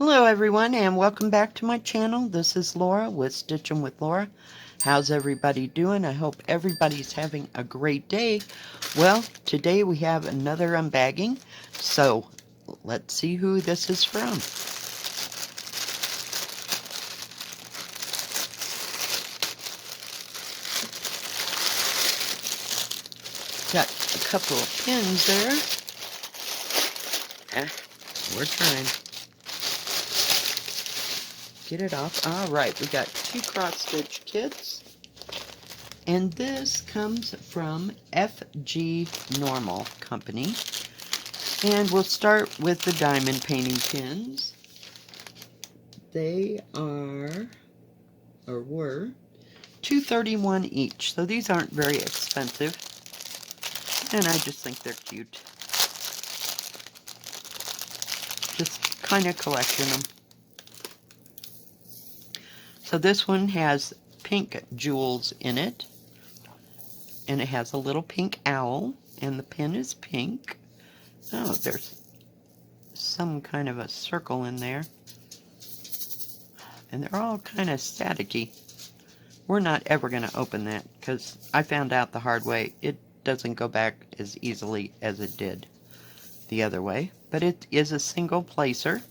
Hello everyone and welcome back to my channel. This is Laura with Stitching with Laura. How's everybody doing? I hope everybody's having a great day. Well, today we have another unbagging, so let's see who this is from. Got a couple of pins there. We're trying. Get it off. Alright, we got 2 cross-stitch kits. And this comes from FGNormal company. And we'll start with the diamond painting pins. They are, or were, $2.31 each. So these aren't very expensive. And I just think they're cute. Just kind of collecting them. So this one has pink jewels in it. And it has a little pink owl. And the pin is pink. Oh, there's some kind of a circle in there. And they're all kind of staticky. We're not ever going to open that because I found out the hard way. It doesn't go back as easily as it did the other way. But it is a single placer.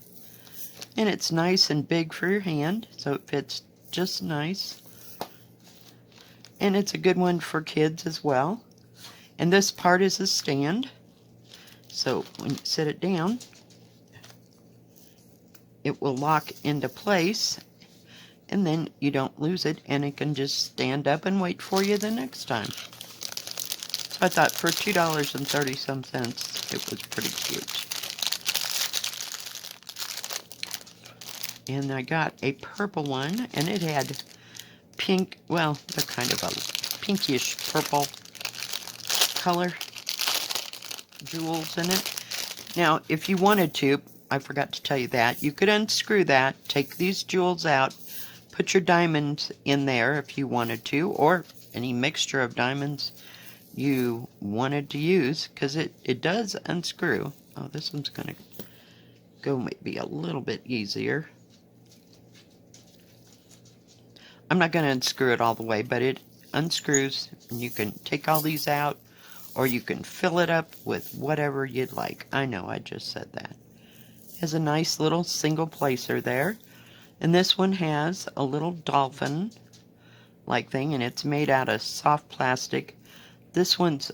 And it's nice and big for your hand. So it fits just nice. And it's a good one for kids as well. And this part is a stand. So when you set it down, it will lock into place. And then you don't lose it, and it can just stand up and wait for you the next time. So I thought for $2.30 it was pretty cute. And I got a purple one, and it had pink, well, they're kind of a pinkish purple color jewels in it. Now, if you wanted to, I forgot to tell you that, you could unscrew that, take these jewels out, put your diamonds in there if you wanted to, or any mixture of diamonds you wanted to use, because it does unscrew. Oh, this one's going to go maybe a little bit easier. I'm not going to unscrew it all the way, but it unscrews, and you can take all these out, or you can fill it up with whatever you'd like. I know, I just said that. It has a nice little single placer there. And this one has a little dolphin-like thing, and it's made out of soft plastic. This one's,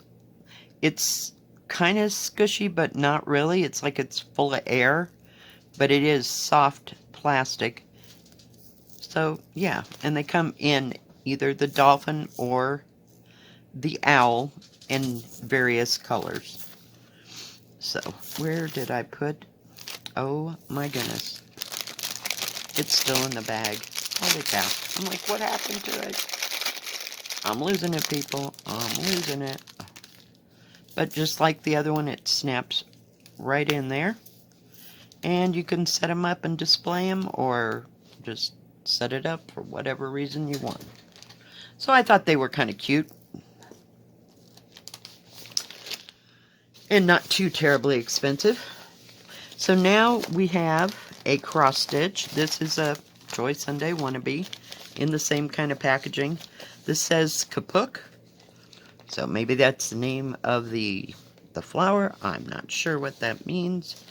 it's kind of squishy, but not really. It's like it's full of air, but it is soft plastic. So, yeah, and they come in either the dolphin or the owl in various colors. So, where did I put? Oh, my goodness. It's still in the bag. Holy cow. I'm like, what happened to it? I'm losing it, people. I'm losing it. But just like the other one, it snaps right in there. And you can set them up and display them, or just set it up for whatever reason you want. So I thought they were kind of cute. And not too terribly expensive. So now we have a cross stitch. This is a Joy Sunday wannabe in the same kind of packaging. This says Kapok, so maybe that's the name of the flower. I'm not sure what that means.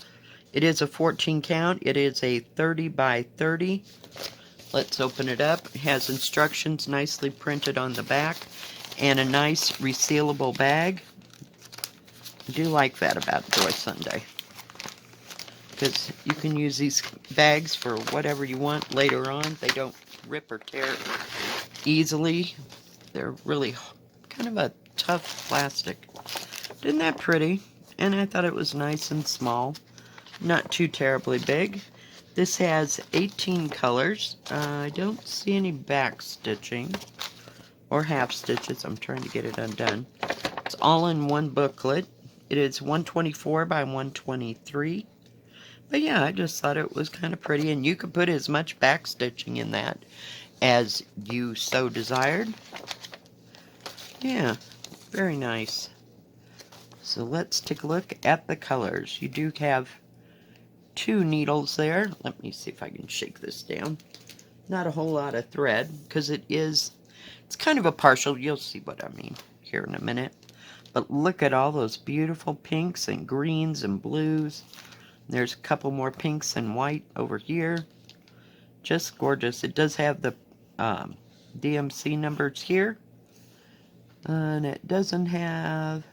It is a 14 count. It is a 30 by 30. Let's open it up. It has instructions nicely printed on the back and a nice resealable bag. I do like that about Joy Sunday, because you can use these bags for whatever you want later on. They don't rip or tear easily. They're really kind of a tough plastic. Isn't that pretty? And I thought it was nice and small. Not too terribly big. This has 18 colors. I don't see any back stitching or half stitches. I'm trying to get it undone. It's all in one booklet. It is 124 by 123. But yeah, I just thought it was kind of pretty, and you could put as much back stitching in that as you so desired. Yeah, very nice. So let's take a look at the colors. You do have 2 needles there. Let me see if I can shake this down. Not a whole lot of thread, because it's kind of a partial. You'll see what I mean here in a minute. But look at all those beautiful pinks and greens and blues. There's a couple more pinks and white over here. Just gorgeous. It does have the DMC numbers here. And it doesn't have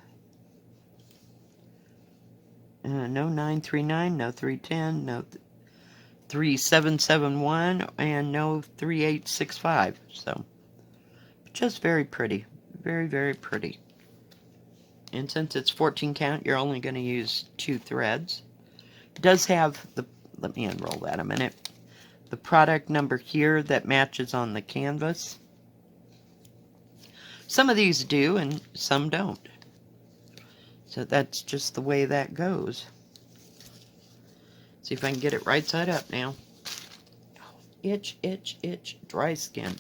no 939, no 310, no 3771, and no 3865. So, just very pretty. Very, very pretty. And since it's 14 count, you're only going to use 2 threads. It does have the, let me unroll that a minute, the product number here that matches on the canvas. Some of these do and some don't. So that's just the way that goes. See if I can get it right side up now. Itch, itch, itch, dry skin.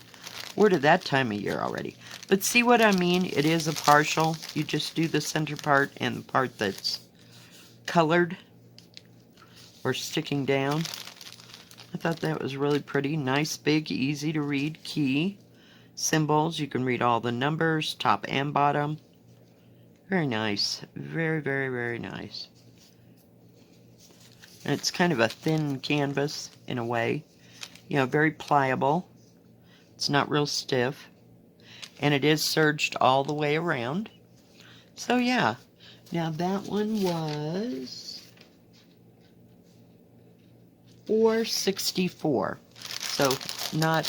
We're to that time of year already. But see what I mean? It is a partial. You just do the center part and the part that's colored or sticking down. I thought that was really pretty. Nice, big, easy to read key. Symbols. You can read all the numbers, top and bottom. Very nice. Very, very, very nice. And it's kind of a thin canvas in a way. You know, very pliable. It's not real stiff. And it is serged all the way around. So yeah. Now that one was $4.64. So not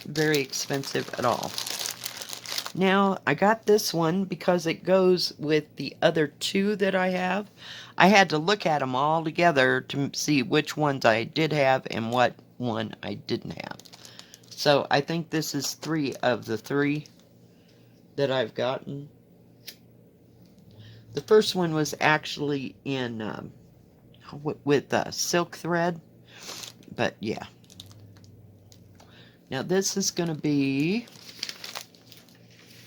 very expensive at all. Now I got this one because it goes with the other 2 that I have. I had to look at them all together to see which ones I did have and what one I didn't have. So I think this is 3 of the 3 that I've gotten. The first one was actually in with silk thread, but yeah. Now this is going to be,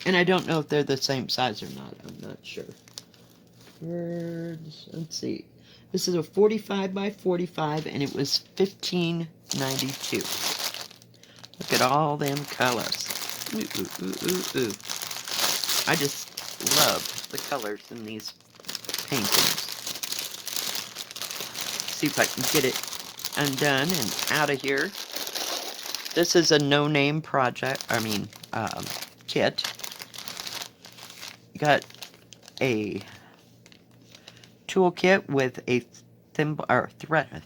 and I don't know if they're the same size or not. I'm not sure. Let's see. This is a 45 by 45, and it was $15.92. Look at all them colors. Ooh, ooh, ooh, ooh, ooh. I just love the colors in these paintings. See if I can get it undone and out of here. This is a no-name project, kit. Got a toolkit with a thimble, or thread.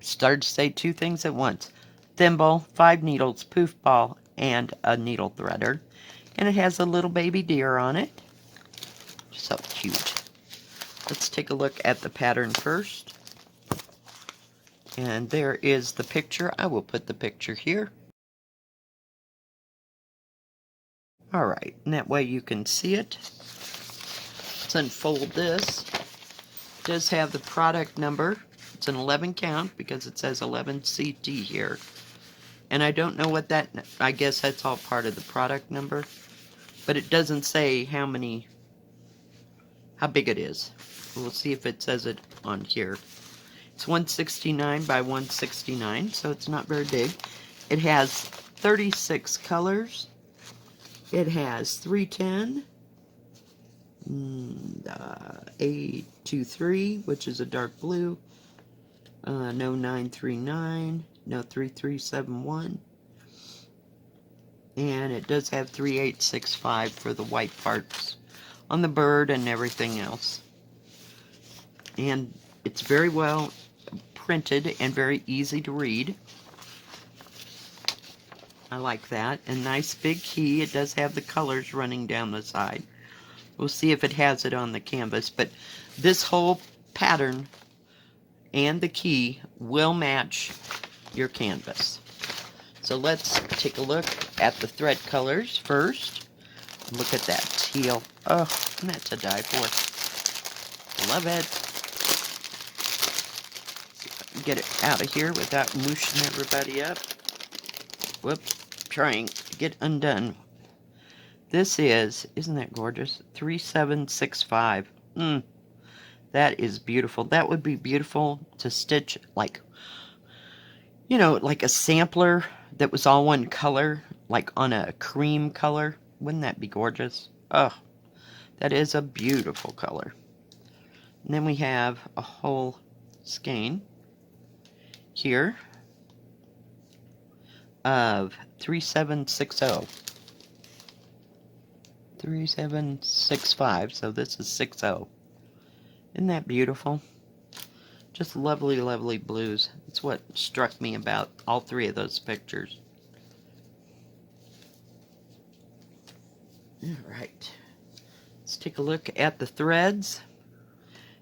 Started to say 2 things at once. Thimble, 5 needles, poof ball, and a needle threader. And it has a little baby deer on it. So cute. Let's take a look at the pattern first. And there is the picture. I will put the picture here. Alright, and that way you can see it. Let's unfold this. It does have the product number. It's an 11 count because it says 11 CT here. And I don't know what that, I guess that's all part of the product number. But it doesn't say how big it is. We'll see if it says it on here. It's 169 by 169, so it's not very big. It has 36 colors. It has 310, A23, which is a dark blue, no 939, no 3371, and it does have 3865 for the white parts on the bird and everything else. And it's very well printed and very easy to read. I like that. A nice big key. It does have the colors running down the side. We'll see if it has it on the canvas, but this whole pattern and the key will match your canvas. So let's take a look at the thread colors first. Look at that teal. Oh, and that's to die for. Love it. See if I can get it out of here without mooshing everybody up. Whoops. Trying to get undone. This is, isn't that gorgeous? 3765. That is beautiful. That would be beautiful to stitch, like, you know, like a sampler that was all one color, like on a cream color. Wouldn't that be gorgeous? Oh, that is a beautiful color. And then we have a whole skein here of 3760. 3765, so this is 60. Isn't that beautiful? Just lovely, lovely blues. It's what struck me about all three of those pictures. Alright. Let's take a look at the threads.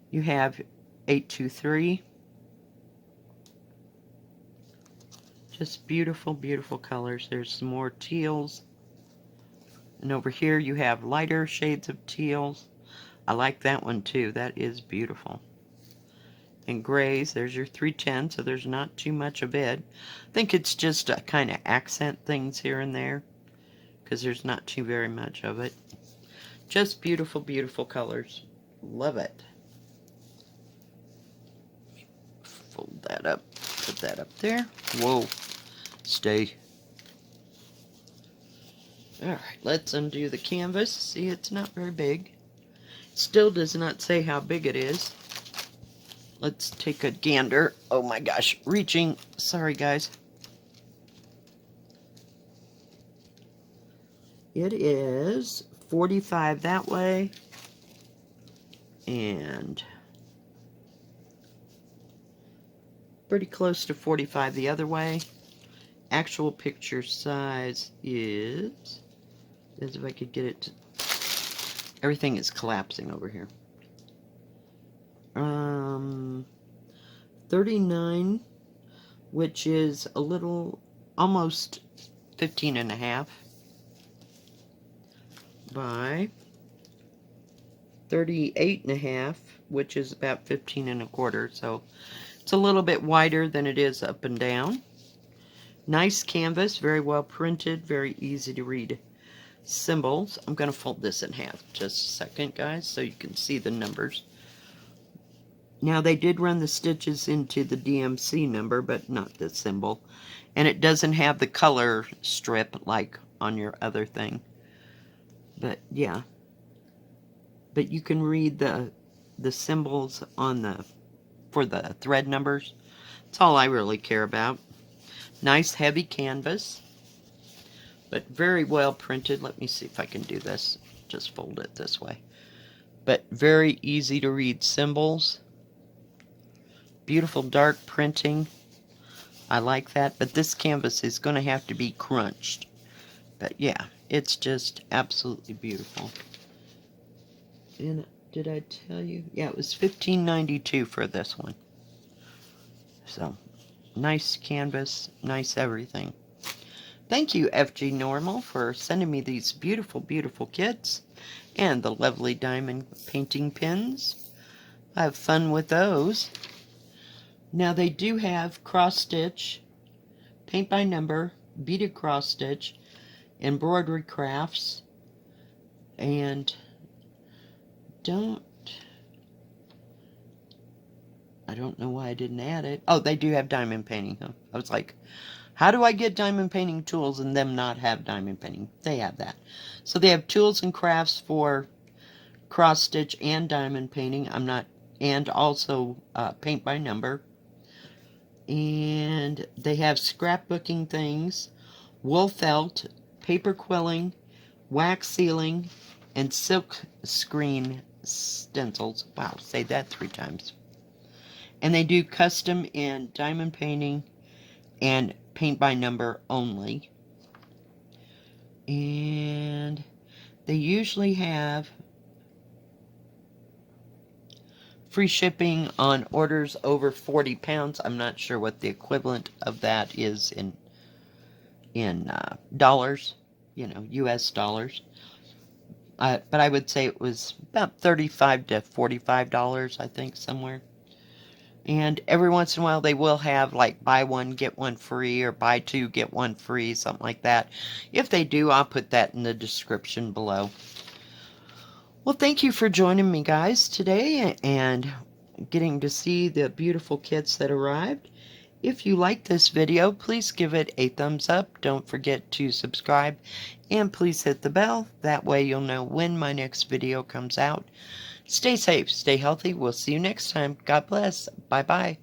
You have 823. Just beautiful, beautiful colors. There's some more teals. And over here you have lighter shades of teals. I like that one too. That is beautiful. And grays, there's your 310, so there's not too much of it. I think it's just a kind of accent things here and there, because there's not too very much of it. Just beautiful, beautiful colors. Love it. Fold that up, put that up there. Whoa, stay. Alright, let's undo the canvas. See, it's not very big. Still does not say how big it is. Let's take a gander. Oh my gosh, reaching. Sorry, guys. It is 45 that way. And pretty close to 45 the other way. Actual picture size is, as if I could get it to, everything is collapsing over here. 39, which is a little, almost 15 and a half by 38 and a half, which is about 15 and a quarter. So it's a little bit wider than it is up and down. Nice canvas, very well printed, very easy to read symbols. I'm going to fold this in half just a second, guys, so you can see the numbers. Now, they did run the stitches into the DMC number, but not the symbol. And it doesn't have the color strip like on your other thing. But, yeah. But you can read the symbols on the, for the thread numbers. That's all I really care about. Nice heavy canvas, but very well printed. Let me see if I can do this. Just fold it this way. But very easy to read symbols. Beautiful dark printing. I like that, but this canvas is going to have to be crunched. But yeah, it's just absolutely beautiful. And did I tell you? Yeah, it was $15.92 for this one. So, nice canvas, nice everything. Thank you, FGNormal, for sending me these beautiful, beautiful kits and the lovely diamond painting pins. I have fun with those. Now, they do have cross-stitch, paint by number, beaded cross-stitch, embroidery crafts, and I don't know why I didn't add it. Oh, they do have diamond painting. Huh? I was like, how do I get diamond painting tools and them not have diamond painting? They have that. So they have tools and crafts for cross-stitch and diamond painting. And also paint by number. And they have scrapbooking things, wool felt, paper quilling, wax sealing, and silk screen stencils. Wow, say that 3 times. And they do custom in diamond painting and paint by number only. And they usually have free shipping on orders over 40 pounds. I'm not sure what the equivalent of that is in dollars, you know, US dollars. But I would say it was about $35 to $45, I think, somewhere. And every once in a while they will have like buy one, get one free, or buy two, get one free, something like that. If they do, I'll put that in the description below. Well, thank you for joining me, guys, today and getting to see the beautiful kits that arrived. If you like this video, please give it a thumbs up. Don't forget to subscribe and please hit the bell. That way you'll know when my next video comes out. Stay safe, stay healthy. We'll see you next time. God bless. Bye-bye.